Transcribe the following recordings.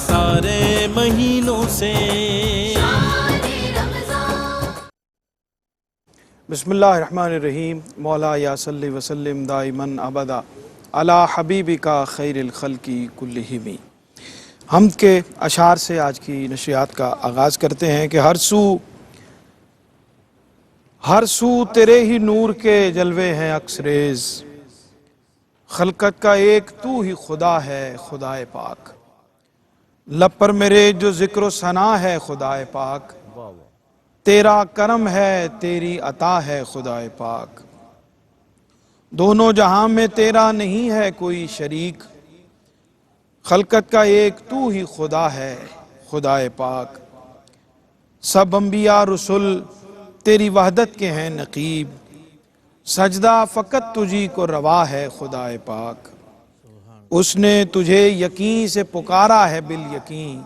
سارے مہینوں سے۔ بسم اللہ الرحمن الرحیم۔ مولا یا صلی وسلم دائماً ابدا علی حبیبک خیر الخلق کلہم۔ حمد کے اشعار سے آج کی نشریات کا آغاز کرتے ہیں کہ ہر سو تیرے ہی نور کے جلوے ہیں عکس ریز، خلقت کا ایک تو ہی خدا ہے خدائے پاک، لب پر میرے جو ذکر و ثنا ہے خدائے پاک، تیرا کرم ہے تیری عطا ہے خدائے پاک، دونوں جہاں میں تیرا نہیں ہے کوئی شریک، خلقت کا ایک تو ہی خدا ہے خدائے پاک، سب انبیاء رسول تیری وحدت کے ہیں نقیب، سجدہ فقط تجھی کو روا ہے خدائے پاک، اس نے تجھے یقین سے پکارا ہے بالیقین،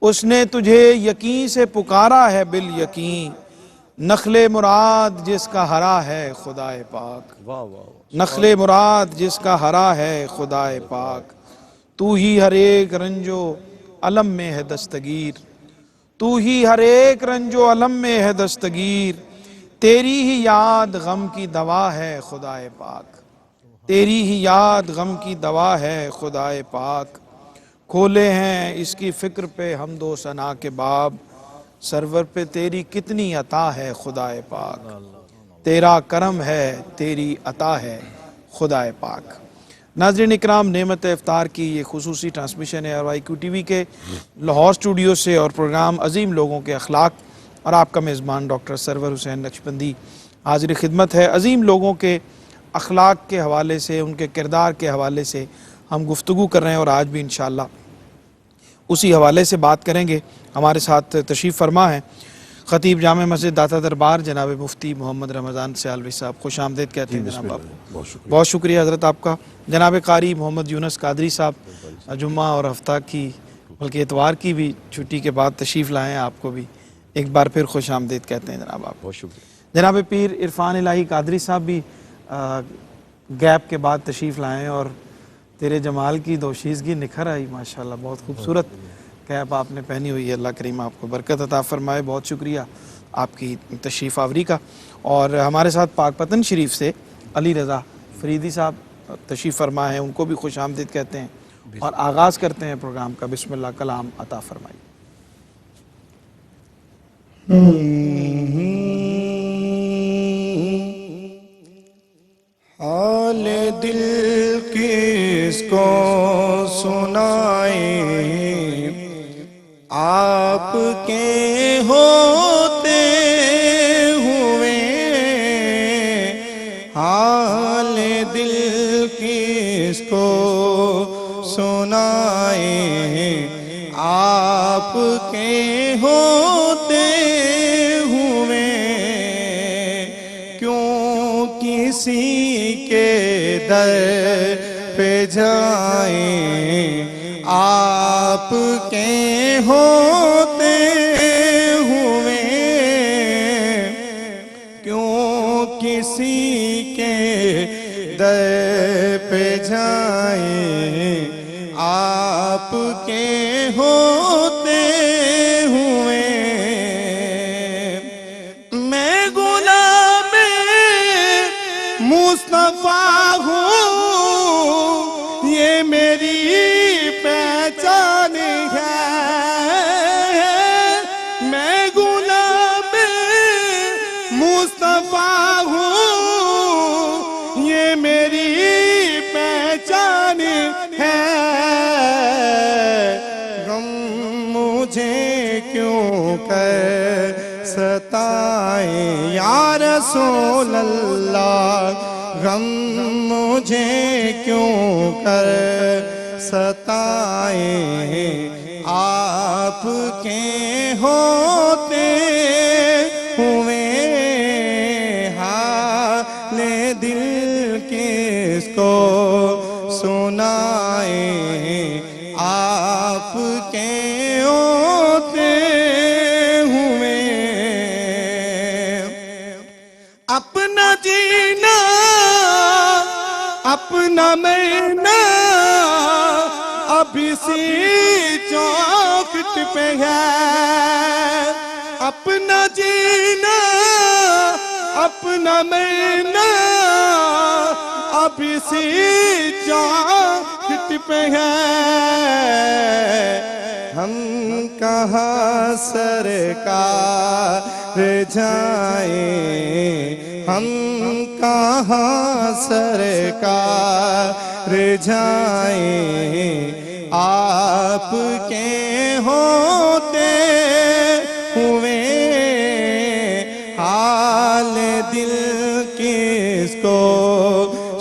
اس نے تجھے یقین سے پکارا ہے بالیقین، نخل مراد جس کا ہرا ہے خدائے پاک، نخل مراد جس کا ہرا ہے خدائے پاک، تو ہی ہر ایک رنج و علم میں ہے دستگیر، تو ہی ہر ایک رنج و علم میں ہے دستگیر، تیری ہی یاد غم کی دوا ہے خدائے پاک، تیری ہی یاد غم کی دوا ہے خدائے پاک، کھولے ہیں اس کی فکر پہ حمد و ثنا کے باب، سرور پہ تیری کتنی عطا ہے خدائے پاک، تیرا کرم ہے تیری عطا ہے خدائے پاک۔ ناظرین اکرام، نعمت افطار کی یہ خصوصی ٹرانسمیشن ہے RYQ TV کے لاہور اسٹوڈیو سے، اور پروگرام عظیم لوگوں کے اخلاق، اور آپ کا میزبان ڈاکٹر سرور حسین نقشبندی حاضر خدمت ہے۔ عظیم لوگوں کے اخلاق کے حوالے سے، ان کے کردار کے حوالے سے ہم گفتگو کر رہے ہیں، اور آج بھی انشاءاللہ اسی حوالے سے بات کریں گے۔ ہمارے ساتھ تشریف فرما ہے خطیب جامع مسجد داتا دربار جناب مفتی محمد رمضان سیالوی صاحب، خوش آمدید کہتے ہیں جناب آپ کو۔ بہت شکریہ حضرت آپ کا۔ جناب قاری محمد یونس قادری صاحب، جمعہ اور ہفتہ کی بلکہ اتوار کی بھی چھٹی کے بعد تشریف لائے ہیں، آپ کو بھی ایک بار پھر خوش آمدید کہتے ہیں جناب آپ۔ بہت شکریہ۔ جناب پیر عرفان الہی قادری صاحب بھی گیپ کے بعد تشریف لائے ہیں، اور تیرے جمال کی دوشیزگی نکھر آئی ماشاءاللہ، بہت خوبصورت کیپ آپ نے پہنی ہوئی ہے، اللہ کریم آپ کو برکت عطا فرمائے۔ بہت شکریہ آپ کی تشریف آوری کا۔ اور ہمارے ساتھ پاک پتن شریف سے علی رضا فریدی صاحب تشریف فرما ہیں، ان کو بھی خوش آمدید کہتے ہیں، اور آغاز کرتے ہیں پروگرام کا۔ بسم اللہ، کلام عطا فرمائیے۔ حال دل کس کو سنائیں، آپ کے ہوتے ہوئے، حال دل کس کو سنائیں، آپ کے ہوتے ہوئے، کیوں کسی کے در پہ جائیں، آپ کے ہوتے ہوئے، کیوں کسی کے در پہ جائیں، آپ کے ہوتے ہوئے، میں غلام مصطفیٰ ہوں، یہ میری پہچان ہے، میں غلام مصطفیٰ ہوں، یہ میری پہچان ہے، غم مجھے کیوں کر ستائیں یا رسول اللہ، غم مجھے کیوں کر ستائیں، آپ کے ہوتے ہوئے، حال دل کس کو سنائیں، آپ کے ہوتے ہوئے، اپنا جینا اپنا مرنا اب اسی چوکھٹ پہ ہے اپنا جینا اپنا مرنا، اب اسی چوکھٹ پہ ہے، ہم کہاں سرکار جائیں، ہم کہاں سرکار جائیں، آپ کے ہوتے ہوئے حال دل کس کو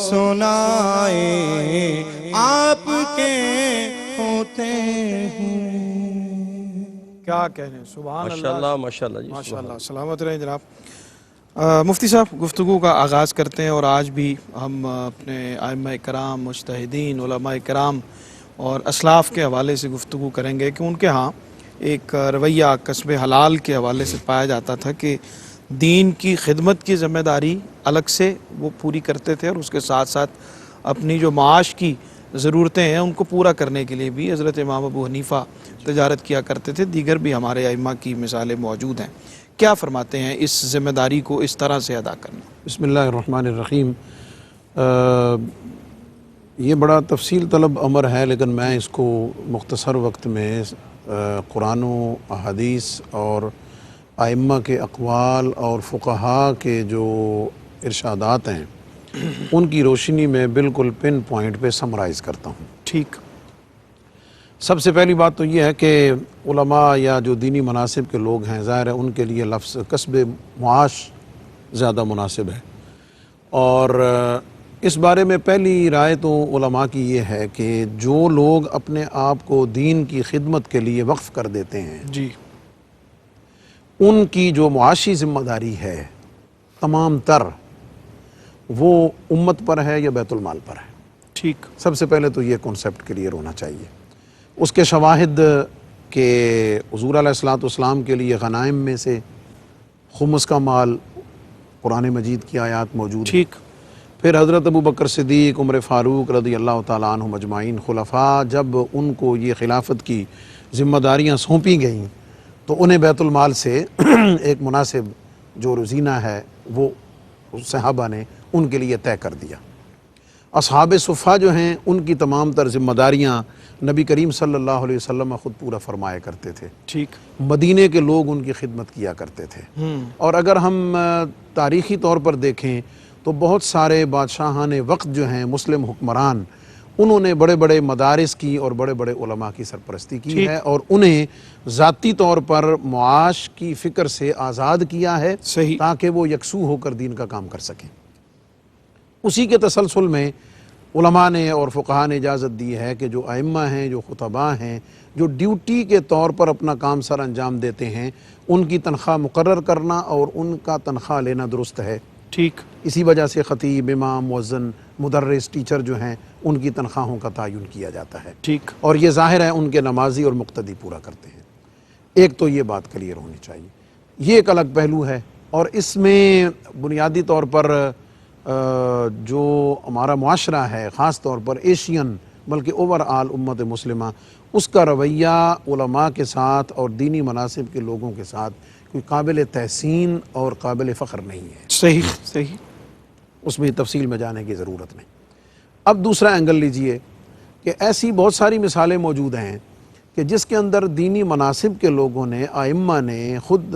سنائیں، آپ کے ہوتے ہوئے۔ کیا کہنے، سبحان اللہ، ماشاءاللہ ماشاءاللہ جی، ماشاءاللہ، سلامت رہیں جناب۔ مفتی صاحب، گفتگو کا آغاز کرتے ہیں، اور آج بھی ہم اپنے ائمہ کرام، مجتہدین، علماء کرام اور اسلاف کے حوالے سے گفتگو کریں گے کہ ان کے ہاں ایک رویہ کسب حلال کے حوالے سے پایا جاتا تھا کہ دین کی خدمت کی ذمہ داری الگ سے وہ پوری کرتے تھے، اور اس کے ساتھ ساتھ اپنی جو معاش کی ضرورتیں ہیں ان کو پورا کرنے کے لیے بھی حضرت امام ابو حنیفہ تجارت کیا کرتے تھے، دیگر بھی ہمارے ائمہ کی مثالیں موجود ہیں۔ کیا فرماتے ہیں اس ذمہ داری کو اس طرح سے ادا کرنا؟ بسم اللہ الرحمن الرحیم۔ یہ بڑا تفصیل طلب امر ہے، لیکن میں اس کو مختصر وقت میں قرآن و احادیث اور ائمہ کے اقوال اور فقہاء کے جو ارشادات ہیں ان کی روشنی میں بالکل پن پوائنٹ پہ سمرائز کرتا ہوں۔ ٹھیک۔ سب سے پہلی بات تو یہ ہے کہ علماء یا جو دینی مناصب کے لوگ ہیں، ظاہر ہے ان کے لیے لفظ کسب معاش زیادہ مناسب ہے، اور اس بارے میں پہلی رائے تو علماء کی یہ ہے کہ جو لوگ اپنے آپ کو دین کی خدمت کے لیے وقف کر دیتے ہیں جی، ان کی جو معاشی ذمہ داری ہے تمام تر وہ امت پر ہے یا بیت المال پر ہے۔ ٹھیک۔ سب سے پہلے تو یہ کنسیپٹ کلیئر ہونا چاہیے۔ اس کے شواہد کہ حضور علیہ الصلوۃ کے لیے غنائم میں سے خمس کا مال قرآن مجید کی آیات موجود ہیں۔ ٹھیک۔ پھر حضرت ابو بکر صدیق، عمر فاروق رضی اللہ تعالیٰ عنہم اجمعین خلفاء جب ان کو یہ خلافت کی ذمہ داریاں سونپی گئیں تو انہیں بیت المال سے ایک مناسب جو روزینہ ہے وہ صحابہ نے ان کے لیے طے کر دیا۔ اصحاب صفہ جو ہیں ان کی تمام تر ذمہ داریاں نبی کریم صلی اللہ علیہ وسلم خود پورا فرمایا کرتے تھے، ٹھیک۔ مدینے کے لوگ ان کی خدمت کیا کرتے تھے۔ اور اگر ہم تاریخی طور پر دیکھیں تو بہت سارے بادشاہان وقت جو ہیں مسلم حکمران، انہوں نے بڑے بڑے مدارس کی اور بڑے بڑے علماء کی سرپرستی کی ہے، اور انہیں ذاتی طور پر معاش کی فکر سے آزاد کیا ہے صحیح، تاکہ وہ یکسو ہو کر دین کا کام کر سکیں۔ اسی کے تسلسل میں علماء نے اور فقہاء نے اجازت دی ہے کہ جو ائمہ ہیں، جو خطباء ہیں، جو ڈیوٹی کے طور پر اپنا کام سر انجام دیتے ہیں، ان کی تنخواہ مقرر کرنا اور ان کا تنخواہ لینا درست ہے۔ ٹھیک۔ اسی وجہ سے خطیب، امام، مؤذن، مدرس، ٹیچر جو ہیں ان کی تنخواہوں کا تعین کیا جاتا ہے، ٹھیک۔ اور یہ ظاہر ہے ان کے نمازی اور مقتدی پورا کرتے ہیں۔ ایک تو یہ بات کلیئر ہونی چاہیے، یہ ایک الگ پہلو ہے۔ اور اس میں بنیادی طور پر جو ہمارا معاشرہ ہے، خاص طور پر ایشین بلکہ اوور آل امت مسلمہ، اس کا رویہ علماء کے ساتھ اور دینی مناصب کے لوگوں کے ساتھ کوئی قابل تحسین اور قابل فخر نہیں ہے۔ صحیح، صحیح۔ اس میں تفصیل میں جانے کی ضرورت نہیں۔ اب دوسرا اینگل لیجئے کہ ایسی بہت ساری مثالیں موجود ہیں کہ جس کے اندر دینی مناصب کے لوگوں نے، ائمہ نے، خود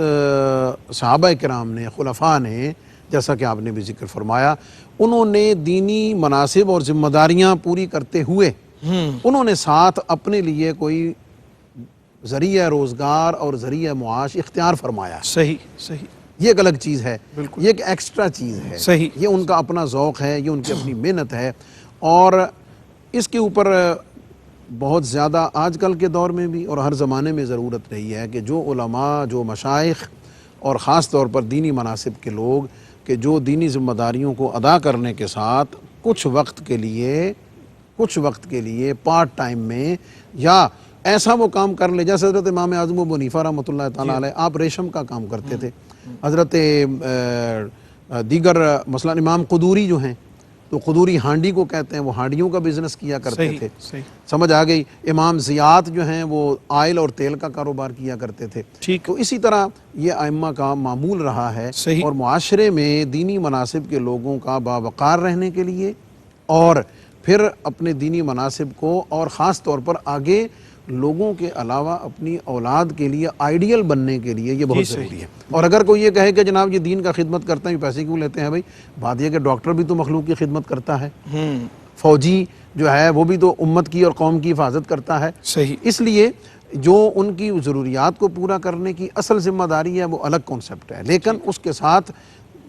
صحابہ کرام نے، خلفاء نے، جیسا کہ آپ نے بھی ذکر فرمایا، انہوں نے دینی مناصب اور ذمہ داریاں پوری کرتے ہوئے انہوں نے ساتھ اپنے لیے کوئی ذریعہ روزگار اور ذریعہ معاش اختیار فرمایا۔ صحیح، صحیح۔ یہ ایک الگ چیز ہے، بالکل، یہ ایک ایکسٹرا چیز ہے، صحیح، یہ ان کا اپنا ذوق ہے، یہ ان کی اپنی محنت ہے، اور اس کے اوپر بہت زیادہ آج کل کے دور میں بھی اور ہر زمانے میں ضرورت رہی ہے کہ جو علماء، جو مشائخ اور خاص طور پر دینی مناصب کے لوگ کہ جو دینی ذمہ داریوں کو ادا کرنے کے ساتھ کچھ وقت کے لیے پارٹ ٹائم میں یا ایسا وہ کام کر لے، جیسے حضرت امام اعظم ابو حنیفہ رحمۃ اللہ تعالیٰ علیہ، آپ ریشم کا کام کرتے تھے، حضرت دیگر مثلا امام قدوری جو ہیں تو قدوری ہانڈی کو کہتے ہیں، وہ ہانڈیوں کا بزنس کیا کرتے صحیح تھے، صحیح سمجھ آ گئی۔ امام زیات جو ہیں وہ آئل اور تیل کا کاروبار کیا کرتے تھے۔ ٹھیک تو اسی طرح یہ ائمہ کا معمول رہا ہے، صحیح اور معاشرے میں دینی مناصب کے لوگوں کا باوقار رہنے کے لیے اور پھر اپنے دینی مناصب کو اور خاص طور پر آگے لوگوں کے علاوہ اپنی اولاد کے لیے آئیڈیل بننے کے لیے یہ بہت صحیح ضروری ہے۔ اور اگر کوئی یہ کہے کہ جناب یہ دین کا خدمت کرتے ہیں، یہ پیسے کیوں لیتے ہیں؟ بھائی بات یہ کہ ڈاکٹر بھی تو مخلوق کی خدمت کرتا ہے، فوجی جو ہے وہ بھی تو امت کی اور قوم کی حفاظت کرتا ہے۔ صحیح اس لیے جو ان کی ضروریات کو پورا کرنے کی اصل ذمہ داری ہے وہ الگ کانسیپٹ ہے، لیکن اس کے ساتھ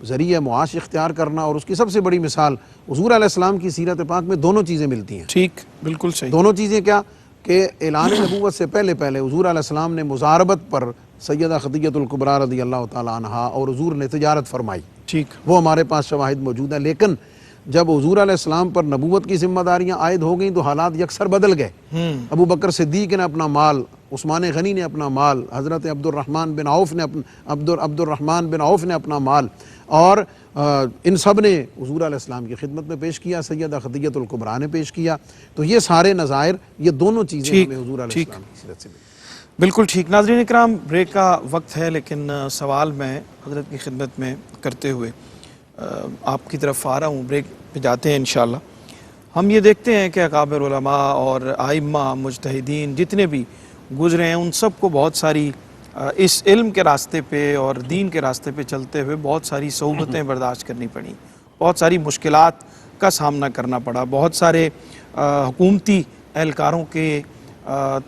ذریعہ معاش اختیار کرنا، اور اس کی سب سے بڑی مثال حضور علیہ السلام کی سیرت پاک میں دونوں چیزیں ملتی ہیں۔ ٹھیک بالکل صحیح دونوں چیزیں کیا کہ اعلان نبوت سے پہلے حضور علیہ السلام نے مزاربت پر سیدہ خدیجہ الکبریٰ رضی اللہ تعالیٰ عنہا اور حضور نے تجارت فرمائی، ٹھیک وہ ہمارے پاس شواہد موجود ہیں۔ لیکن جب حضور علیہ السلام پر نبوت کی ذمہ داریاں عائد ہو گئیں تو حالات یکسر بدل گئے۔ ابو بکر صدیق نے اپنا مال، عثمان غنی نے اپنا مال، حضرت عبد الرحمن بن عوف نے اپنا مال، اور ان سب نے حضور علیہ السلام کی خدمت میں پیش کیا، سیدہ خدیجہ الکبریٰ نے پیش کیا۔ تو یہ سارے نظائر، یہ دونوں چیزیں ہمیں حضور علیہ السلام کی سیرت سے ملی۔ بالکل ٹھیک۔ ناظرین اکرام، بریک کا وقت ہے، لیکن سوال میں حضرت کی خدمت میں کرتے ہوئے آپ کی طرف آ رہا ہوں۔ بریک پہ جاتے ہیں انشاءاللہ۔ ہم یہ دیکھتے ہیں کہ اکابر علماء اور ائمہ مجتہدین جتنے بھی گزرے ہیں، ان سب کو بہت ساری اس علم کے راستے پہ اور دین کے راستے پہ چلتے ہوئے بہت ساری صعوبتیں برداشت کرنی پڑیں، بہت ساری مشکلات کا سامنا کرنا پڑا، بہت سارے حکومتی اہلکاروں کے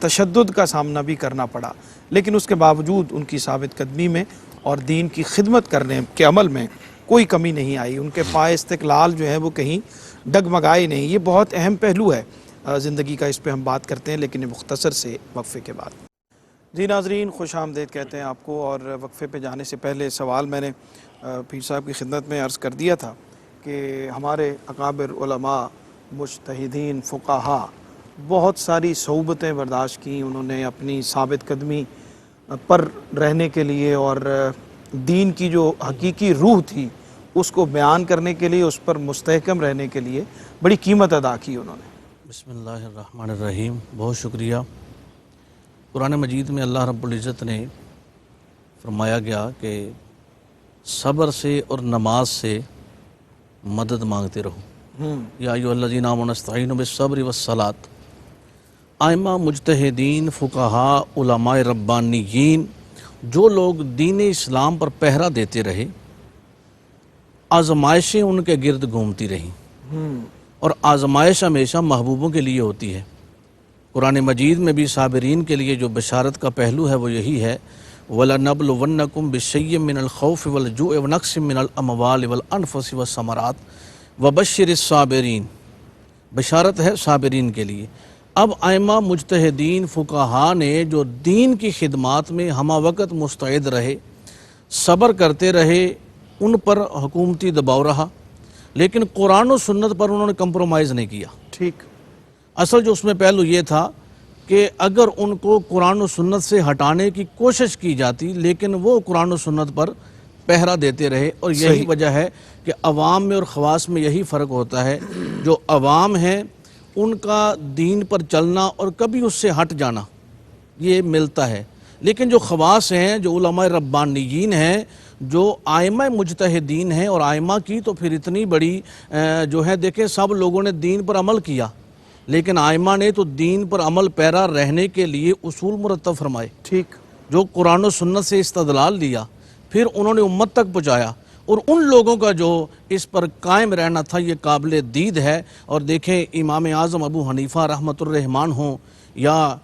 تشدد کا سامنا بھی کرنا پڑا، لیکن اس کے باوجود ان کی ثابت قدمی میں اور دین کی خدمت کرنے کے عمل میں کوئی کمی نہیں آئی۔ ان کے پائے استقلال جو ہے وہ کہیں ڈگمگائے نہیں۔ یہ بہت اہم پہلو ہے زندگی کا، اس پہ ہم بات کرتے ہیں لیکن مختصر سے وقفے کے بعد۔ جی ناظرین، خوش آمدید کہتے ہیں آپ کو، اور وقفے پہ جانے سے پہلے سوال میں نے پیر صاحب کی خدمت میں عرض کر دیا تھا کہ ہمارے اکابر علماء مجتہدین فقہا بہت ساری صعوبتیں برداشت کیں، انہوں نے اپنی ثابت قدمی پر رہنے کے لیے اور دین کی جو حقیقی روح تھی اس کو بیان کرنے کے لیے، اس پر مستحکم رہنے کے لیے بڑی قیمت ادا کی انہوں نے۔ بسم اللہ الرحمن الرحیم۔ بہت شکریہ۔ قرآن مجید میں اللہ رب العزت نے فرمایا گیا کہ صبر سے اور نماز سے مدد مانگتے رہو۔ یا ایھا الذین آمنوا استعینوا بالصبر والصلاۃ۔ ائمہ مجتہدین فقہا علماء ربانیین جو لوگ دین اسلام پر پہرا دیتے رہے، آزمائشیں ان کے گرد گھومتی رہیں، اور آزمائش ہمیشہ محبوبوں کے لیے ہوتی ہے۔ قرآن مجید میں بھی صابرین کے لیے جو بشارت کا پہلو ہے وہ یہی ہے، وَلَنَبْلُوَنَّكُمْ بِشَيْءٍ مِّنَ الْخَوْفِ وَالْجُوعِ وَنَقْصٍ مِّنَ الْأَمْوَالِ وَالْأَنفُسِ وَالثَّمَرَاتِ وَبَشِّرِ الصَّابِرِينَ۔ بشارت ہے صابرین کے لیے۔ اب ائمہ مجتہدین فقہا نے جو دین کی خدمات میں ہمہ وقت مستعد رہے، صبر کرتے رہے، ان پر حکومتی دباؤ رہا، لیکن قرآن و سنت پر انہوں نے کمپرومائز نہیں کیا۔ ٹھیک۔ اصل جو اس میں پہلو یہ تھا کہ اگر ان کو قرآن و سنت سے ہٹانے کی کوشش کی جاتی، لیکن وہ قرآن و سنت پر پہرا دیتے رہے، اور یہی وجہ ہے کہ عوام میں اور خواص میں یہی فرق ہوتا ہے۔ جو عوام ہیں ان کا دین پر چلنا اور کبھی اس سے ہٹ جانا یہ ملتا ہے، لیکن جو خواص ہیں، جو علماء ربانیین ہیں، جو ائمہ مجتہدین ہیں، اور ائمہ کی تو پھر اتنی بڑی جو ہے، دیکھیں سب لوگوں نے دین پر عمل کیا، لیکن ائمہ نے تو دین پر عمل پیرا رہنے کے لیے اصول مرتب فرمائے، ٹھیک، جو قرآن و سنت سے استدلال دیا، پھر انہوں نے امت تک پہنچایا، اور ان لوگوں کا جو اس پر قائم رہنا تھا یہ قابل دید ہے۔ اور دیکھیں امام اعظم ابو حنیفہ رحمۃ الرحمن ہوں، یا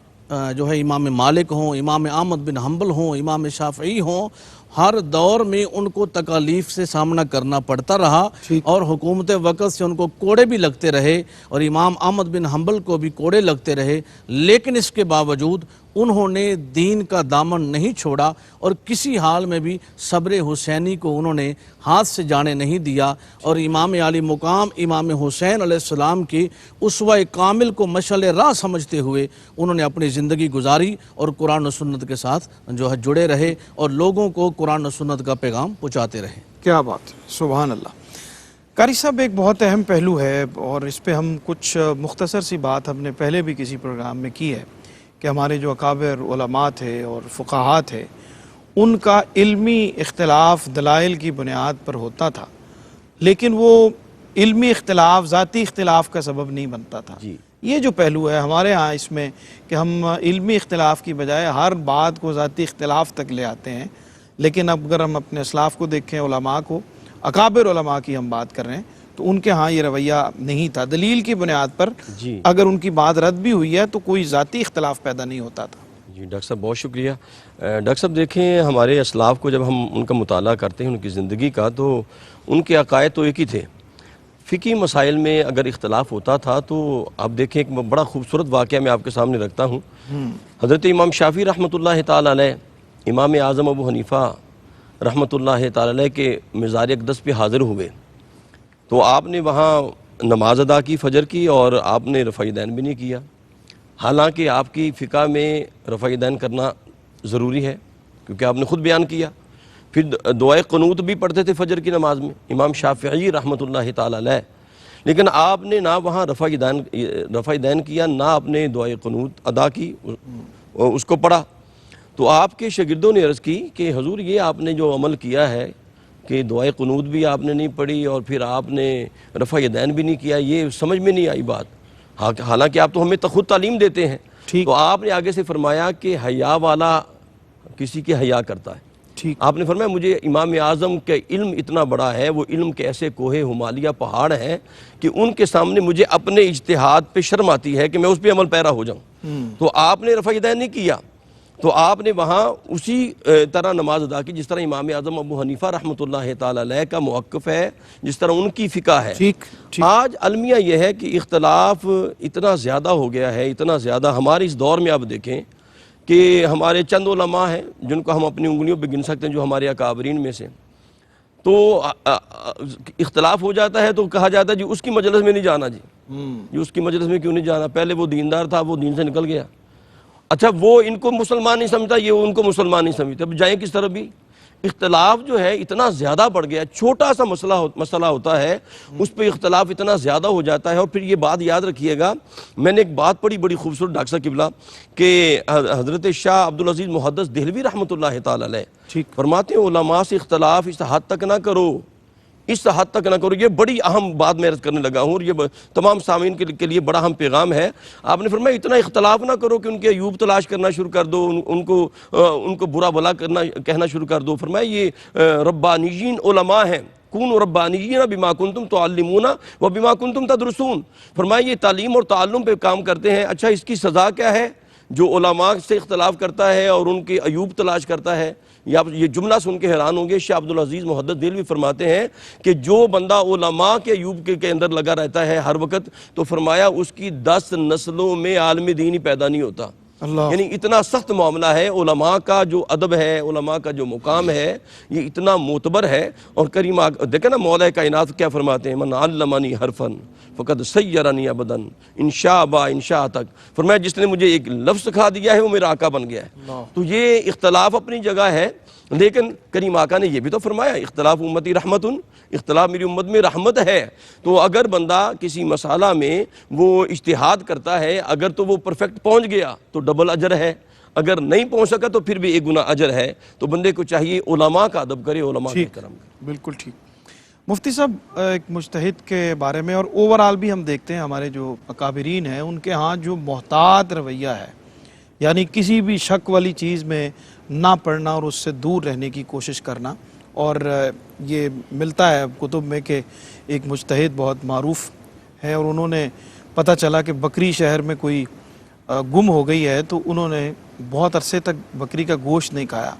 جو ہے امام مالک ہوں، امام احمد بن حنبل ہوں، امام شافعی ہوں، ہر دور میں ان کو تکالیف سے سامنا کرنا پڑتا رہا، اور حکومت وقت سے ان کو کوڑے بھی لگتے رہے، اور امام احمد بن حنبل کو بھی کوڑے لگتے رہے، لیکن اس کے باوجود انہوں نے دین کا دامن نہیں چھوڑا، اور کسی حال میں بھی صبر حسینی کو انہوں نے ہاتھ سے جانے نہیں دیا، اور امام عالی مقام امام حسین علیہ السلام کی اسوہ کامل کو مشعل راہ سمجھتے ہوئے انہوں نے اپنی زندگی گزاری، اور قرآن و سنت کے ساتھ جو ہے جڑے رہے، اور لوگوں کو قرآن و سنت کا پیغام پہنچاتے رہے۔ کیا بات ہے، سبحان اللہ۔ قاری صاحب ایک بہت اہم پہلو ہے اور اس پہ ہم کچھ مختصر سی بات ہم نے پہلے بھی کسی پروگرام میں کی ہے کہ ہمارے جو اکابر علماء تھے اور فقہاء تھے ان کا علمی اختلاف دلائل کی بنیاد پر ہوتا تھا، لیکن وہ علمی اختلاف ذاتی اختلاف کا سبب نہیں بنتا تھا۔ یہ جو پہلو ہے ہمارے ہاں اس میں کہ ہم علمی اختلاف کی بجائے ہر بات کو ذاتی اختلاف تک لے آتے ہیں، لیکن اب اگر ہم اپنے اسلاف کو دیکھیں، علماء کو، اکابر علماء کی ہم بات کر رہے ہیں، تو ان کے ہاں یہ رویہ نہیں تھا۔ دلیل کی بنیاد پر اگر ان کی بات رد بھی ہوئی ہے تو کوئی ذاتی اختلاف پیدا نہیں ہوتا تھا۔ جی ڈاکٹر صاحب بہت شکریہ۔ ڈاکٹر صاحب دیکھیں، ہمارے اسلاف کو جب ہم ان کا مطالعہ کرتے ہیں ان کی زندگی کا، تو ان کے عقائد تو ایک ہی تھے۔ فقہی مسائل میں اگر اختلاف ہوتا تھا تو آپ دیکھیں ایک بڑا خوبصورت واقعہ میں آپ کے سامنے رکھتا ہوں۔ حضرت امام شافعی رحمۃ اللہ تعالی علیہ، امام اعظم ابو حنیفہ رحمۃ اللہ تعالی علیہ کے مزار اقدس پہ حاضر ہوئے، تو آپ نے وہاں نماز ادا کی فجر کی، اور آپ نے رفع دین بھی نہیں کیا، حالانکہ آپ کی فقہ میں رفع دین کرنا ضروری ہے، کیونکہ آپ نے خود بیان کیا۔ پھر دعائے قنوت بھی پڑھتے تھے فجر کی نماز میں امام شافعی رحمۃ اللہ تعالی علیہ، لیکن آپ نے نہ وہاں رفع دین کیا، نہ آپ نے دعائے قنوت ادا کی، اس کو پڑھا۔ تو آپ کے شاگردوں نے عرض کی کہ حضور یہ آپ نے جو عمل کیا ہے کہ دعائے قنوت بھی آپ نے نہیں پڑھی اور پھر آپ نے رفع دین بھی نہیں کیا، یہ سمجھ میں نہیں آئی بات، حالانکہ آپ تو ہمیں خود تعلیم دیتے ہیں۔ تو آپ نے آگے سے فرمایا کہ حیا والا کسی کے حیا کرتا ہے۔ آپ نے فرمایا مجھے امام اعظم کا علم اتنا بڑا ہے، وہ علم کے ایسے کوہ ہمالیہ پہاڑ ہیں کہ ان کے سامنے مجھے اپنے اجتہاد پہ شرم آتی ہے کہ میں اس پہ عمل پیرا ہو جاؤں۔ تو آپ نے رفع دین نہیں کیا، تو آپ نے وہاں اسی طرح نماز ادا کی جس طرح امام اعظم ابو حنیفہ رحمۃ اللہ تعالی علیہ کا موقف ہے، جس طرح ان کی فقہ ہے۔ آج المیہ یہ ہے کہ اختلاف اتنا زیادہ ہو گیا ہے، اتنا زیادہ ہمارے اس دور میں آپ دیکھیں کہ ہمارے چند علماء ہیں جن کو ہم اپنی انگلیوں پہ گن سکتے ہیں جو ہمارے اکابرین میں سے، تو اختلاف ہو جاتا ہے تو کہا جاتا ہے جی اس کی مجلس میں نہیں جانا، جی اس کی مجلس میں کیوں نہیں جانا، پہلے وہ دیندار تھا، وہ دین سے نکل گیا، اچھا وہ ان کو مسلمان نہیں سمجھتا، یہ ان کو مسلمان نہیں سمجھتا، اب جائیں کس طرف بھی؟ اختلاف جو ہے اتنا زیادہ بڑھ گیا، چھوٹا سا مسئلہ ہوتا ہے اس پہ اختلاف اتنا زیادہ ہو جاتا ہے۔ اور پھر یہ بات یاد رکھیے گا، میں نے ایک بات پڑھی بڑی خوبصورت ڈاکٹر صاحب قبلہ کہ حضرت شاہ عبدالعزیز محدث دہلوی رحمۃ اللہ تعالی علیہ فرماتے ہیں علماء سے اختلاف اس حد تک نہ کرو، اس حد تک نہ کرو۔ یہ بڑی اہم بات میں عرض کرنے لگا ہوں اور یہ تمام سامعین کے لیے بڑا اہم پیغام ہے۔ آپ نے فرمایا اتنا اختلاف نہ کرو کہ ان کے عیوب تلاش کرنا شروع کر دو، ان کو برا بھلا کہنا شروع کر دو۔ فرمایا یہ ربانیین علماء ہیں، کونوا ربانیین بما کنتم تعلمون و بما کنتم تدرسون۔ فرمایا یہ تعلیم اور تعلم پہ کام کرتے ہیں۔ اچھا اس کی سزا کیا ہے؟ جو علماء سے اختلاف کرتا ہے اور ان کے عیوب تلاش کرتا ہے، یا یہ جملہ سن کے حیران ہوں گے، شاہ عبدالعزیز محدث دہلوی فرماتے ہیں کہ جو بندہ علماء کے عیوب کے اندر لگا رہتا ہے ہر وقت، تو فرمایا اس کی 10 نسلوں میں عالم دین ہی پیدا نہیں ہوتا۔ یعنی اتنا سخت معاملہ ہے، علماء کا جو ادب ہے، علماء کا جو مقام ہے، یہ اتنا معتبر ہے۔ اور کریم دیکھیں نا مولا کائنات کیا فرماتے ہیں، من علمنی حرفا فقد سیرنی ابدا انشاء با انشاء تک۔ فرمایا جس نے مجھے ایک لفظ سکھا دیا ہے وہ میرا آقا بن گیا ہے۔ تو یہ اختلاف اپنی جگہ ہے، لیکن کریم آقا نے یہ بھی تو فرمایا اختلاف امتی رحمت، اختلاف میری امت میں رحمت ہے۔ تو اگر بندہ کسی مسئلہ میں وہ اجتہاد کرتا ہے، اگر تو وہ پرفیکٹ پہنچ گیا تو ڈبل اجر ہے، اگر نہیں پہنچ سکا تو پھر بھی ایک گنا اجر ہے۔ تو بندے کو چاہیے علماء کا ادب کرے، علماء کا احترام کرے۔ بالکل ٹھیک۔ مفتی صاحب ایک مجتہد کے بارے میں اور اوورآل بھی ہم دیکھتے ہیں ہمارے جو اکابرین ہیں ان کے ہاں جو محتاط رویہ ہے، یعنی کسی بھی شک والی چیز میں نہ پڑھنا اور اس سے دور رہنے کی کوشش کرنا۔ اور یہ ملتا ہے کتب میں کہ ایک مجتہد بہت معروف ہے اور انہوں نے پتہ چلا کہ بکری شہر میں کوئی گم ہو گئی ہے، تو انہوں نے بہت عرصے تک بکری کا گوشت نہیں کھایا۔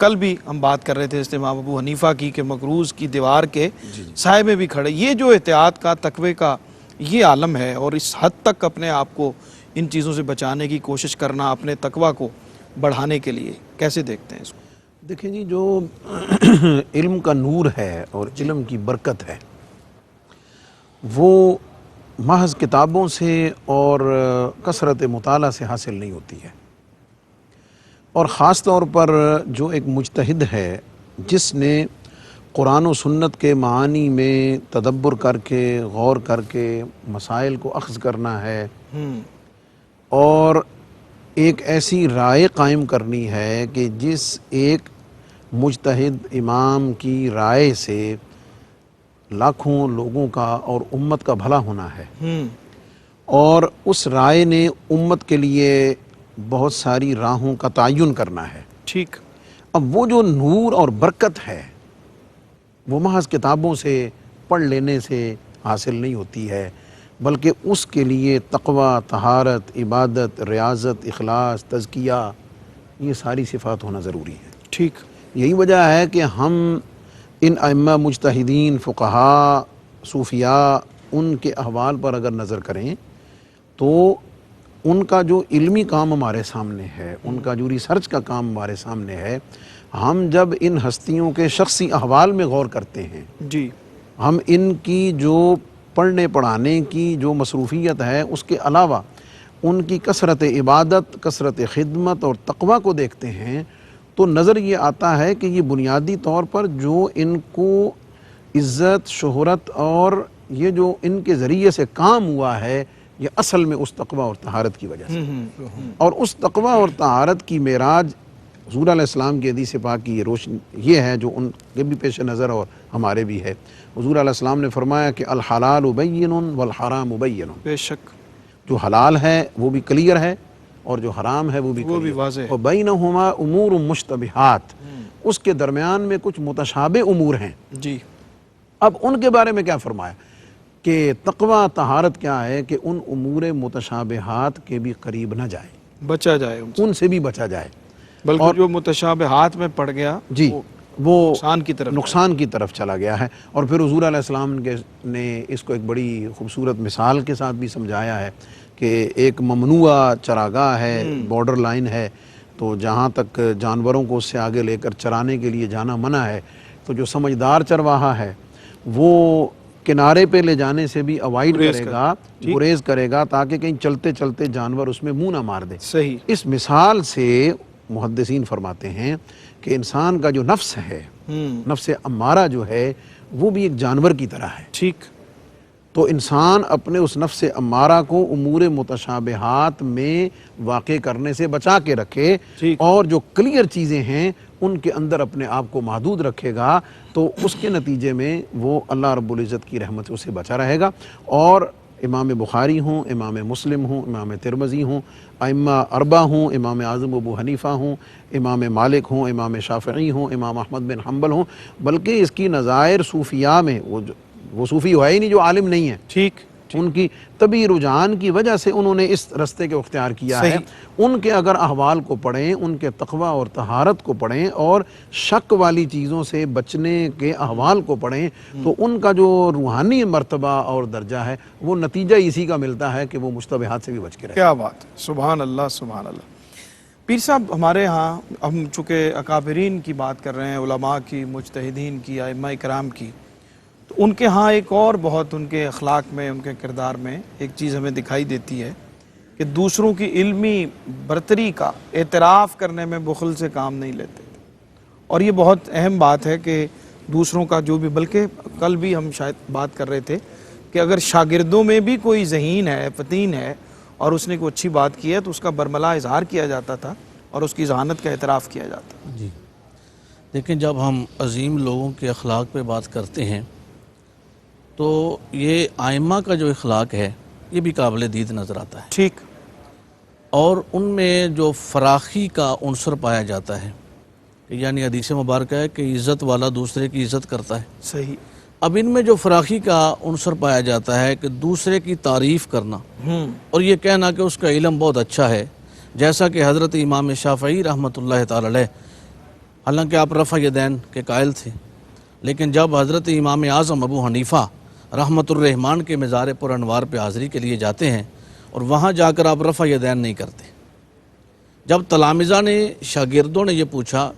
کل بھی ہم بات کر رہے تھے اس امام ابو حنیفہ کی کہ مقروض کی دیوار کے سائے میں بھی کھڑے۔ یہ جو احتیاط کا، تقوی کا یہ عالم ہے، اور اس حد تک اپنے آپ کو ان چیزوں سے بچانے کی کوشش کرنا اپنے تقوی کو بڑھانے کے لیے، کیسے دیکھتے ہیں اس کو؟ دیکھیں جی، جو علم کا نور ہے اور علم کی برکت ہے وہ محض کتابوں سے اور کثرت مطالعہ سے حاصل نہیں ہوتی ہے، اور خاص طور پر جو ایک مجتہد ہے جس نے قرآن و سنت کے معانی میں تدبر کر کے غور کر کے مسائل کو اخذ کرنا ہے اور ایک ایسی رائے قائم کرنی ہے کہ جس ایک مجتہد امام کی رائے سے لاکھوں لوگوں کا اور امت کا بھلا ہونا ہے، اور اس رائے نے امت کے لیے بہت ساری راہوں کا تعین کرنا ہے۔ ٹھیک۔ اب وہ جو نور اور برکت ہے وہ محض کتابوں سے پڑھ لینے سے حاصل نہیں ہوتی ہے، بلکہ اس کے لیے تقوی، طہارت، عبادت، ریاضت، اخلاص، تزکیہ، یہ ساری صفات ہونا ضروری ہے۔ ٹھیک۔ یہی وجہ ہے کہ ہم ان ائمہ مجتہدین، فقہاء، صوفیاء، ان کے احوال پر اگر نظر کریں تو ان کا جو علمی کام ہمارے سامنے ہے، ان کا جو ریسرچ کا کام ہمارے سامنے ہے، ہم جب ان ہستیوں کے شخصی احوال میں غور کرتے ہیں، جی، ہم ان کی جو پڑھنے پڑھانے کی جو مصروفیت ہے اس کے علاوہ ان کی کثرت عبادت، کثرت خدمت اور تقوی کو دیکھتے ہیں تو نظر یہ آتا ہے کہ یہ بنیادی طور پر جو ان کو عزت، شہرت اور یہ جو ان کے ذریعے سے کام ہوا ہے، یہ اصل میں اس تقوی اور طہارت کی وجہ سے، اور اس تقوی اور طہارت کی معراج حضور علیہ السلام کی حدیث پاک کی یہ روشنی یہ ہے جو ان کے بھی پیش نظر اور ہمارے بھی ہے۔ حضور علیہ السلام نے فرمایا کہ الحلال بین والحرام بین، بے شک، جو حلال ہے وہ بھی کلیئر ہے اور جو حرام ہے وہ بھی واضح ہے، اور بینہما امور مشتبہات، اس کے درمیان میں کچھ متشابہ امور ہیں۔ جی، اب ان کے بارے میں کیا فرمایا کہ تقوی طہارت کیا ہے کہ ان امور متشابہات کے بھی قریب نہ جائے، بچا جائے ان سے بھی بچا جائے، بلکہ جو متشابہات میں پڑ گیا جی وہ نقصان کی طرف چلا گیا ہے۔ اور پھر حضور علیہ السلام نے اس کو ایک بڑی خوبصورت مثال کے ساتھ بھی سمجھایا ہے کہ ایک ممنوع چراگاہ ہے، بارڈر لائن ہے، تو جہاں تک جانوروں کو اس سے آگے لے کر چرانے کے لیے جانا منع ہے، تو جو سمجھدار چرواہا ہے وہ کنارے پہ لے جانے سے بھی اوائڈ کرے گا، گریز کرے گا، تاکہ کہیں چلتے چلتے جانور اس میں منہ نہ مار دے۔ صحیح۔ اس مثال سے محدثین فرماتے ہیں کہ انسان کا جو نفس ہے، نفس امارہ جو ہے، وہ بھی ایک جانور کی طرح ہے۔ ٹھیک۔ تو انسان اپنے اس نفس امارہ کو امور متشابہات میں واقع کرنے سے بچا کے رکھے، اور جو کلیئر چیزیں ہیں ان کے اندر اپنے آپ کو محدود رکھے گا، تو اس کے نتیجے میں وہ اللہ رب العزت کی رحمت سے اسے بچا رہے گا۔ اور امام بخاری ہوں، امام مسلم ہوں، امام ترمذی ہوں، ائمہ اربعہ ہوں، امام اعظم ابو حنیفہ ہوں، امام مالک ہوں، امام شافعی ہوں، امام احمد بن حنبل ہوں، بلکہ اس کی نظائر صوفیاء میں وہ صوفی ہے ہی نہیں جو عالم نہیں ہے، ٹھیک، ان کی طبی رجحان کی وجہ سے انہوں نے اس رستے کو اختیار کیا ہے۔ ان کے اگر احوال کو پڑھیں، ان کے تقوی اور طہارت کو پڑھیں اور شک والی چیزوں سے بچنے کے احوال کو پڑھیں، تو ان کا جو روحانی مرتبہ اور درجہ ہے وہ نتیجہ اسی کا ملتا ہے کہ وہ مشتبہات سے بھی بچ کے رہے۔ کیا بات، سبحان اللہ، سبحان اللہ۔ پیر صاحب، ہمارے ہاں ہم چونکہ اکابرین کی بات کر رہے ہیں، علماء کی، مجتہدین کی، ائمہ اکرام کی، تو ان کے ہاں ایک اور بہت ان کے اخلاق میں، ان کے کردار میں ایک چیز ہمیں دکھائی دیتی ہے کہ دوسروں کی علمی برتری کا اعتراف کرنے میں بخل سے کام نہیں لیتے، اور یہ بہت اہم بات ہے کہ دوسروں کا جو بھی، بلکہ کل بھی ہم شاید بات کر رہے تھے کہ اگر شاگردوں میں بھی کوئی ذہین ہے، فطین ہے، اور اس نے کوئی اچھی بات کی ہے تو اس کا برملا اظہار کیا جاتا تھا اور اس کی ذہانت کا اعتراف کیا جاتا۔ جی دیکھیں، جب ہم عظیم لوگوں کے اخلاق پہ بات کرتے ہیں تو یہ ائمہ کا جو اخلاق ہے یہ بھی قابل دید نظر آتا ہے، ٹھیک، اور ان میں جو فراخی کا عنصر پایا جاتا ہے، یعنی حدیث مبارکہ ہے کہ عزت والا دوسرے کی عزت کرتا ہے۔ صحیح۔ اب ان میں جو فراخی کا عنصر پایا جاتا ہے کہ دوسرے کی تعریف کرنا اور یہ کہنا کہ اس کا علم بہت اچھا ہے، جیسا کہ حضرت امام شافعی رحمۃ اللہ تعالی علیہ، حالانکہ آپ رفع یدین کے قائل تھے، لیکن جب حضرت امام اعظم ابو حنیفہ رحمۃ الرحمن کے مزار پر انوار پہ حاضری کے لیے جاتے ہیں اور وہاں جا کر آپ رفع یدین نہیں کرتے، جب تلامذہ نے، شاگردوں نے یہ پوچھا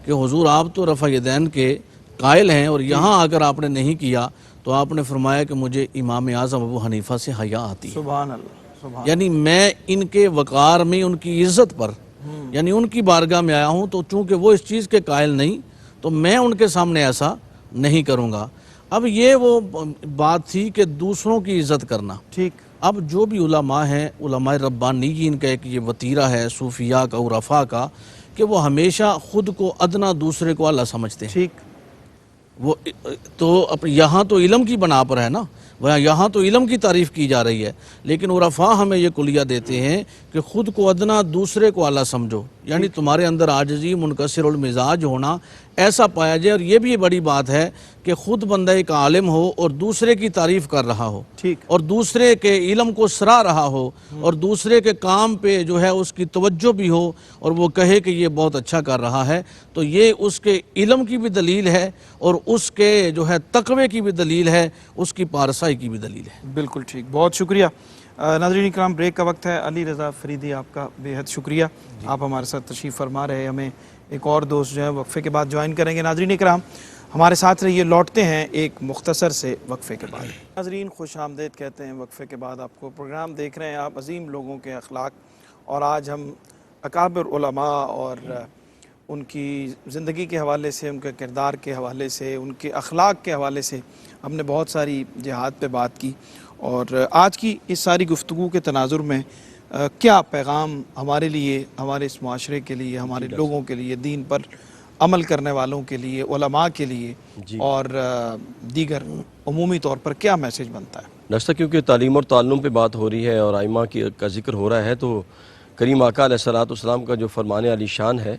کہ حضور آپ تو رفع یدین کے قائل ہیں اور یہاں آ کر آپ نے نہیں کیا، تو آپ نے فرمایا کہ مجھے امام اعظم ابو حنیفہ سے حیا آتی ہے، سبحان اللہ، سبحان، یعنی میں ان کے وقار میں، ان کی عزت پر، یعنی ان کی بارگاہ میں آیا ہوں، تو چونکہ وہ اس چیز کے قائل نہیں تو میں ان کے سامنے ایسا نہیں کروں گا. اب یہ وہ بات تھی کہ دوسروں کی عزت کرنا. ٹھیک. اب جو بھی علماء ہیں، علماء ربانیین کا ایک یہ وتیرہ ہے صوفیاء کا، عرفاء کا، کہ وہ ہمیشہ خود کو ادنا دوسرے کو اعلیٰ سمجھتے ہیں. ٹھیک. وہ تو یہاں تو علم کی بنا پر ہے نا، یہاں تو علم کی تعریف کی جا رہی ہے، لیکن عرفاء ہمیں یہ کلیہ دیتے ہیں کہ خود کو ادنا دوسرے کو اعلیٰ سمجھو، یعنی تمہارے اندر عاجزی، منکسر المزاج ہونا ایسا پایا جائے. اور یہ بھی بڑی بات ہے کہ خود بندہ ایک عالم ہو اور دوسرے کی تعریف کر رہا ہو، ٹھیک. اور دوسرے کے علم کو سراہ رہا ہو، اور دوسرے کے کام پہ جو ہے اس کی توجہ بھی ہو، اور وہ کہے کہ یہ بہت اچھا کر رہا ہے، تو یہ اس کے علم کی بھی دلیل ہے، اور اس کے جو ہے تقوی کی بھی دلیل ہے، اس کی پارسائی کی بھی دلیل ہے. بالکل ٹھیک. بہت شکریہ. ناظرین اکرام، بریک کا وقت ہے. علی رضا فریدی، آپ کا بے حد شکریہ. آپ ہمارے ساتھ تشریف فرما رہے ہیں. ہمیں ایک اور دوست جو ہے وقفے کے بعد جوائن کریں گے. ناظرین اکرام، ہمارے ساتھ رہیے. لوٹتے ہیں ایک مختصر سے وقفے کے بعد. ناظرین خوش آمدید کہتے ہیں وقفے کے بعد آپ کو. پروگرام دیکھ رہے ہیں آپ عظیم لوگوں کے اخلاق، اور آج ہم اکابر علماء اور ان کی زندگی کے حوالے سے، ان کے کردار کے حوالے سے، ان کے اخلاق کے حوالے سے ہم نے بہت ساری جہاد پہ بات کی. اور آج کی اس ساری گفتگو کے تناظر میں کیا پیغام ہمارے لیے، ہمارے اس معاشرے کے لیے، ہمارے لوگوں کے لیے، دین پر عمل کرنے والوں کے لیے، علماء کے لیے اور دیگر عمومی طور پر کیا میسیج بنتا ہے؟ ڈاکٹر صاحب، کیونکہ تعلیم اور تعلم پہ بات ہو رہی ہے اور ائمہ کا ذکر ہو رہا ہے، تو کریم آقا علیہ الصلوۃ والسلام کا جو فرمان علی شان ہے،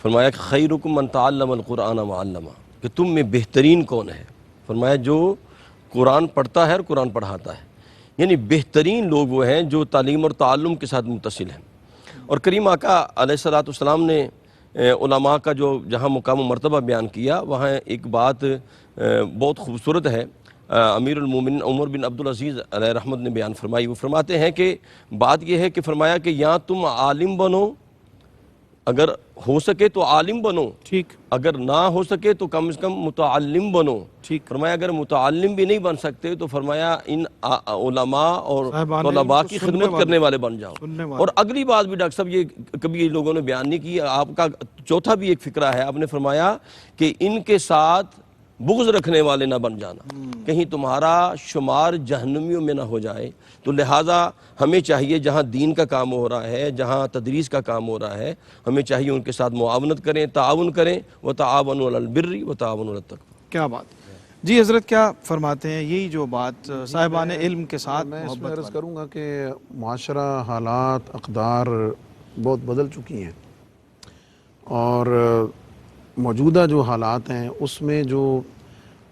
فرمایا کہ خیرکم من تعلم القرآن وعلمہ، کہ تم میں بہترین کون ہے؟ فرمایا جو قرآن پڑھتا ہے اور قرآن پڑھاتا ہے. یعنی بہترین لوگ وہ ہیں جو تعلیم اور تعلم کے ساتھ متصل ہیں. اور کریم آقا علیہ الصلوۃ والسلام نے علماء کا جو جہاں مقام و مرتبہ بیان کیا، وہاں ایک بات بہت خوبصورت ہے. امیر المومنین عمر بن عبدالعزیز علیہ رحمت نے بیان فرمائی. وہ فرماتے ہیں کہ بات یہ ہے کہ فرمایا کہ یا تم عالم بنو، اگر ہو سکے تو عالم بنو، ٹھیک. اگر نہ ہو سکے تو کم از کم متعلم بنو. ٹھیک. فرمایا اگر متعلم بھی نہیں بن سکتے تو فرمایا ان علماء اور طلباء کی خدمت کرنے والے بن جاؤ. اور اگلی بات بھی ڈاکٹر صاحب یہ کبھی لوگوں نے بیان نہیں کی، آپ کا چوتھا بھی ایک فکرہ ہے. آپ نے فرمایا کہ ان کے ساتھ بغض رکھنے والے نہ بن جانا، کہیں تمہارا شمار جہنمیوں میں نہ ہو جائے. تو لہٰذا ہمیں چاہیے جہاں دین کا کام ہو رہا ہے، جہاں تدریس کا کام ہو رہا ہے، ہمیں چاہیے ان کے ساتھ معاونت کریں، تعاون کریں. وتعاونوا علی البر وتعاونوا علی التقوی. کیا بات. جی حضرت کیا فرماتے ہیں؟ یہی جو بات صاحبان علم کے ساتھ میں اس میں محبت عرض کروں گا کہ معاشرہ، حالات، اقدار بہت بدل چکی ہیں، اور موجودہ جو حالات ہیں اس میں جو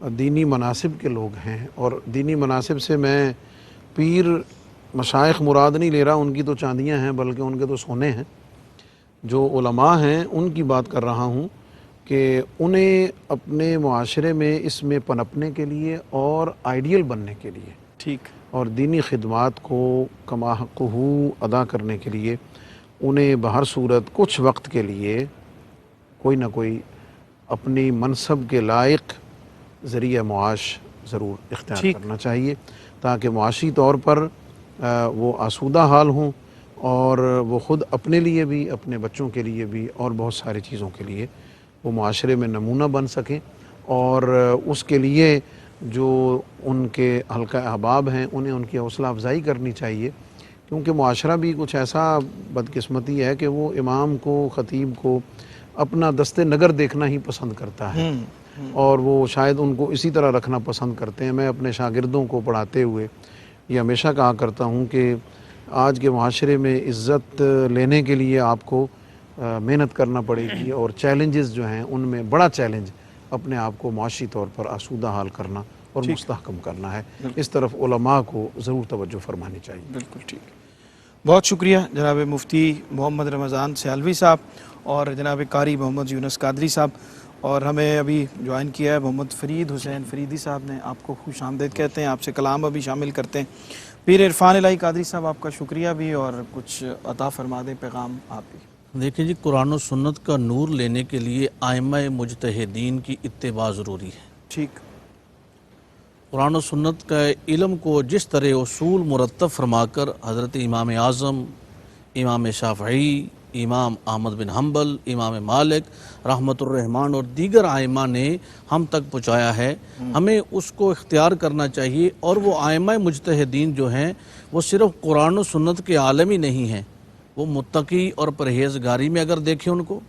دینی مناصب کے لوگ ہیں، اور دینی مناصب سے میں پیر مشائخ مراد نہیں لے رہا، ان کی تو چاندیاں ہیں بلکہ ان کے تو سونے ہیں. جو علماء ہیں ان کی بات کر رہا ہوں کہ انہیں اپنے معاشرے میں اس میں پنپنے کے لیے اور آئیڈیل بننے کے لیے، ٹھیک، اور دینی خدمات کو کما حقہ ادا کرنے کے لیے انہیں بہر صورت کچھ وقت کے لیے کوئی نہ کوئی اپنی منصب کے لائق ذریعہ معاش ضرور اختیار کرنا چاہیے، تاکہ معاشی طور پر وہ آسودہ حال ہوں، اور وہ خود اپنے لیے بھی، اپنے بچوں کے لیے بھی، اور بہت ساری چیزوں کے لیے وہ معاشرے میں نمونہ بن سکیں. اور اس کے لیے جو ان کے حلقہ احباب ہیں انہیں ان کی حوصلہ افزائی کرنی چاہیے، کیونکہ معاشرہ بھی کچھ ایسا بدقسمتی ہے کہ وہ امام کو، خطیب کو اپنا دست نگر دیکھنا ہی پسند کرتا ہے، اور وہ شاید ان کو اسی طرح رکھنا پسند کرتے ہیں. میں اپنے شاگردوں کو پڑھاتے ہوئے یہ ہمیشہ کہا کرتا ہوں کہ آج کے معاشرے میں عزت لینے کے لیے آپ کو محنت کرنا پڑے گی، اور چیلنجز جو ہیں ان میں بڑا چیلنج اپنے آپ کو معاشی طور پر آسودہ حال کرنا اور مستحکم کرنا ہے. اس طرف علماء کو ضرور توجہ فرمانی چاہیے. بالکل ٹھیک. بہت شکریہ جناب مفتی محمد رمضان سیالوی صاحب اور جناب قاری محمد یونس قادری صاحب. اور ہمیں ابھی جوائن کیا ہے محمد فرید حسین فریدی صاحب نے. آپ کو خوش آمدید کہتے ہیں، آپ سے کلام ابھی شامل کرتے ہیں. پیر عرفان الہی قادری صاحب، آپ کا شکریہ بھی، اور کچھ عطا فرما دیں پیغام آپ بھی. دیکھیں جی، قرآن و سنت کا نور لینے کے لیے ائمہ مجتہدین کی اتباع ضروری ہے. ٹھیک. قرآن و سنت کا علم کو جس طرح اصول مرتب فرما کر حضرت امام اعظم، امام شافعی، امام احمد بن حنبل، امام مالک رحمۃ الرحمن اور دیگر ائمہ نے ہم تک پہنچایا ہے، ہمیں اس کو اختیار کرنا چاہیے۔ اور وہ ائمہ مجتہدین جو ہیں وہ صرف قرآن و سنت کے عالم ہی نہیں ہیں، وہ متقی اور پرہیزگاری میں اگر دیکھیں ان کو،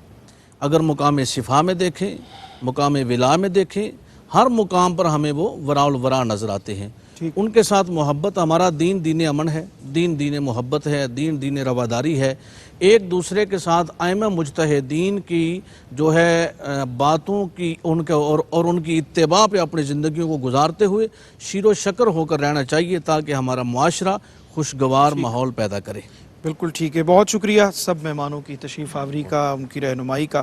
اگر مقام صفا میں دیکھیں، مقام ولا میں دیکھیں، ہر مقام پر ہمیں وہ وراء الورا نظر آتے ہیں۔ ان کے ساتھ محبت، ہمارا دین دین امن ہے، دین محبت ہے، دین رواداری ہے۔ ایک دوسرے کے ساتھ ائمہ مجتہدین کی جو ہے باتوں کی ان کے اور ان کی اتباع پہ اپنی زندگیوں کو گزارتے ہوئے شیر و شکر ہو کر رہنا چاہیے، تاکہ ہمارا معاشرہ خوشگوار ماحول پیدا کرے۔ بالکل ٹھیک ہے، بہت شکریہ سب مہمانوں کی تشریف آوری کا، ان کی رہنمائی کا،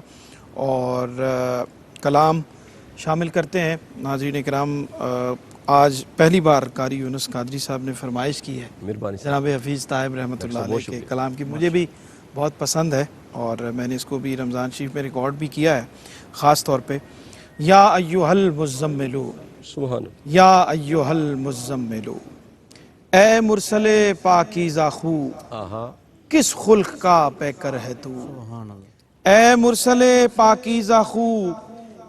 اور کلام شامل کرتے ہیں۔ ناظرین کرام، آج پہلی بار قاری یونس قادری صاحب نے فرمائش کی ہے مہربانی سے جناب حفیظ طاہب رحمۃ اللہ علیہ کے کلام کی، مجھے بھی بہت پسند ہے اور میں نے اس کو بھی رمضان شریف میں ریکارڈ بھی کیا ہے، خاص طور پہ یا ایھا المزمل، سبحان اللہ۔ یا ایھا المزمل، اے مرسل پاکیزہ خو، آہا، کس خلق کا پیکر ہے تو، اے مرسل پاکیزہ خو،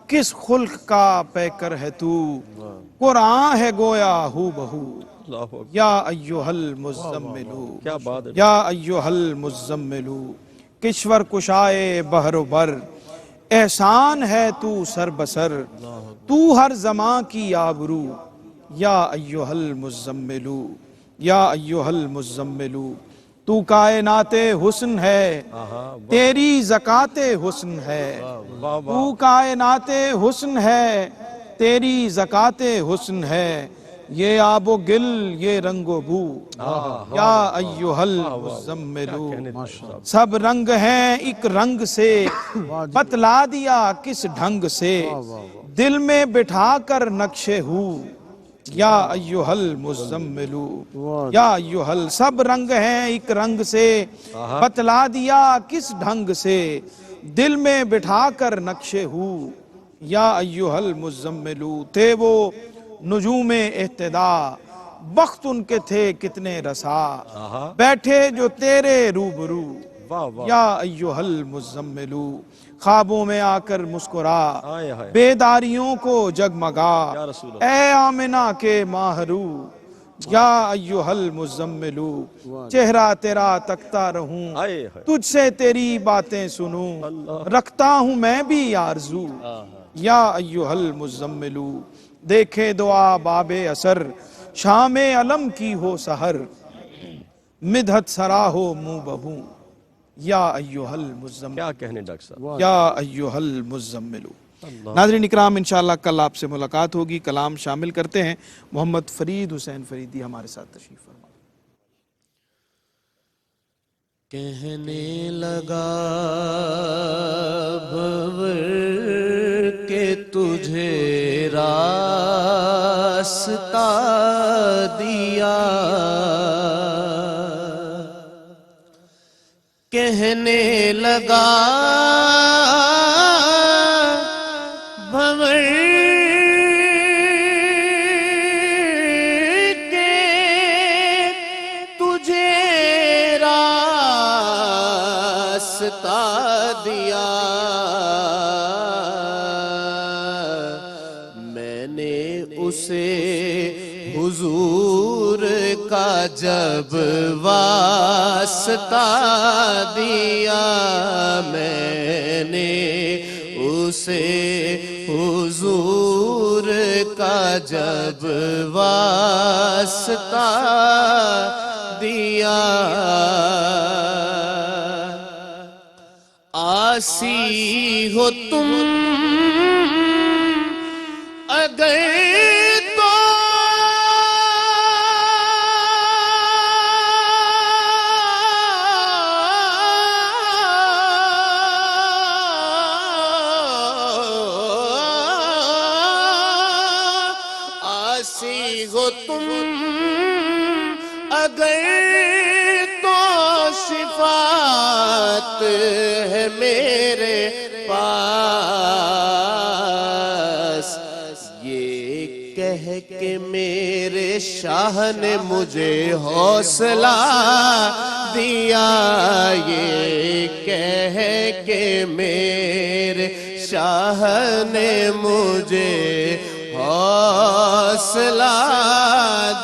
کس خلق کا پیکر ہے تو، قرآن ہے گویا ہو بہو، اللہ اکبر، یا ایھا المزمل، کیا بات ہے۔ یا ایھا المزمل، کشور کشائے بحر و بر، احسان ہے تو سر بسر، تو ہر زمان کی آبرو، یا ایھا المزمل، یا ایھا المزمل، تو کائنات حسن ہے، تیری زکوٰۃ حسن ہے، تو کائنات حسن ہے، تیری زکوٰۃ حسن ہے، یہ آب و گل یہ رنگ و بو، یا ایھا المزمل، سب رنگ ہیں ایک رنگ سے، بتلا دیا کس ڈھنگ سے، دل میں بٹھا کر نقش ہو، یا ایھا المزمل، یا ایھا سب رنگ ہیں ایک رنگ سے، بتلا دیا کس ڈھنگ سے، دل میں بٹھا کر نقش ہو، یا ایھا المزمل، تھے وہ نجوم اہتداء، بخت ان کے تھے کتنے رسا، بیٹھے جو تیرے روبرو، یا ایھا المزمل، خوابوں میں آ کر مسکرا، بیداریوں کو جگمگا، اے آمنہ کے ماہرو، یا ایھا المزمل، چہرہ تیرا تکتا رہوں، تجھ سے تیری باتیں سنوں، رکھتا ہوں میں بھی آرزو، یا ایھا المزمل، دیکھے دعا باب اثر، شام علم کی ہو سحر، مدحت سرا ہو منہ بہوں، یا ایھا المزمل، کیا کہنے ڈاکٹر صاحب۔ یا ایھا المزمل۔ ناظرین اکرام، انشاءاللہ کل آپ سے ملاقات ہوگی۔ کلام شامل کرتے ہیں محمد فرید حسین فریدی ہمارے ساتھ تشریف فرما۔ کہنے لگا بھور کہ تجھے راستہ دیا، کہنے لگا بھور کہ تجھے راستہ دیا، میں نے اسے حضور کا جب واسطہ دیا، میں نے اسے حضور کا جب واسطہ دیا، آسی ہو تم اگر تو آسی ہو تم اگر تو شفاعت ہے میرے پاس، یہ کہہ کہ میرے شاہ نے مجھے حوصلہ دیا، یہ کہہ کے میرے شاہ نے مجھے حوصلہ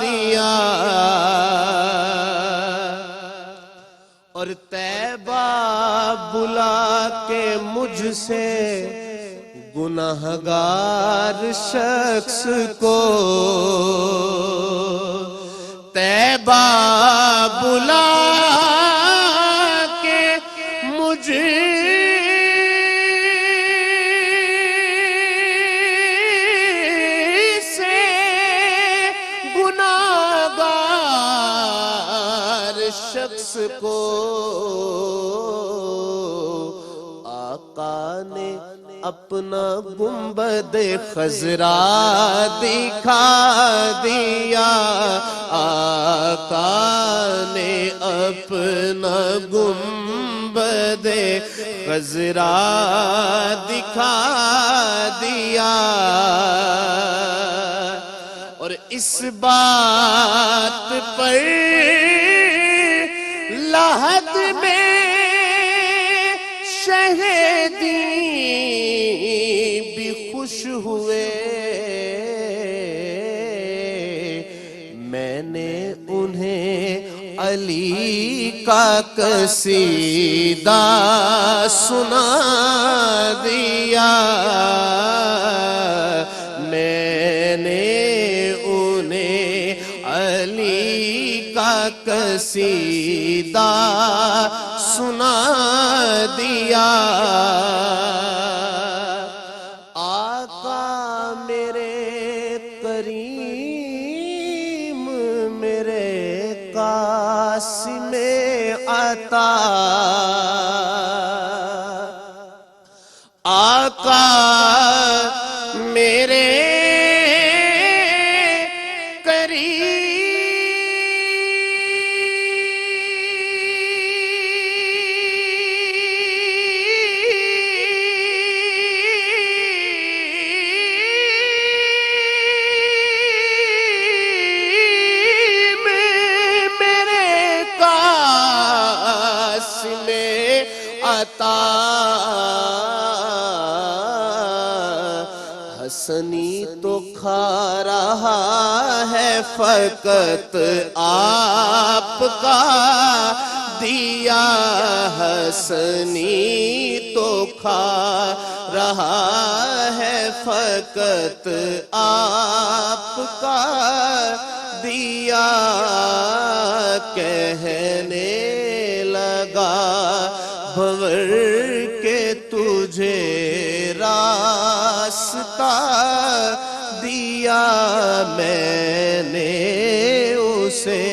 دیا، اور طیبہ بلا کے مجھ سے گناہگار شخص کو، طیبہ بلا کے مجھ سے گناہگار شخص کو آقا نے اپنا گنبد خضرا دکھا دیا، آقا نے اپنا گنبد خضرا دکھا دیا، اور اس بات پر لحد میں شہدی بھی خوش ہوئے، میں نے انہیں علی کا قصیدہ سنا دیا، میں نے انہیں علی کا قصیدہ سنا دیا، آقا میرے کریم میرے قاسم عطا، آقا میرے حسنی تو کھا رہا ہے فقط آپ کا دیا، حسنی تو کھا رہا ہے فقط آپ کا دیا، کہنے لگا بھور کے تجھے راستہ دیا، میں نے اسے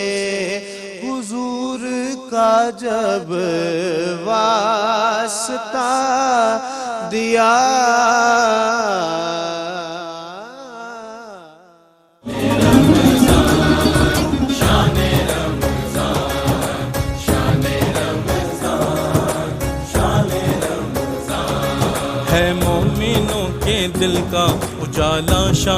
حضور کا جب واسطہ دیا، ہے مومنوں کے دل کا اجالا شان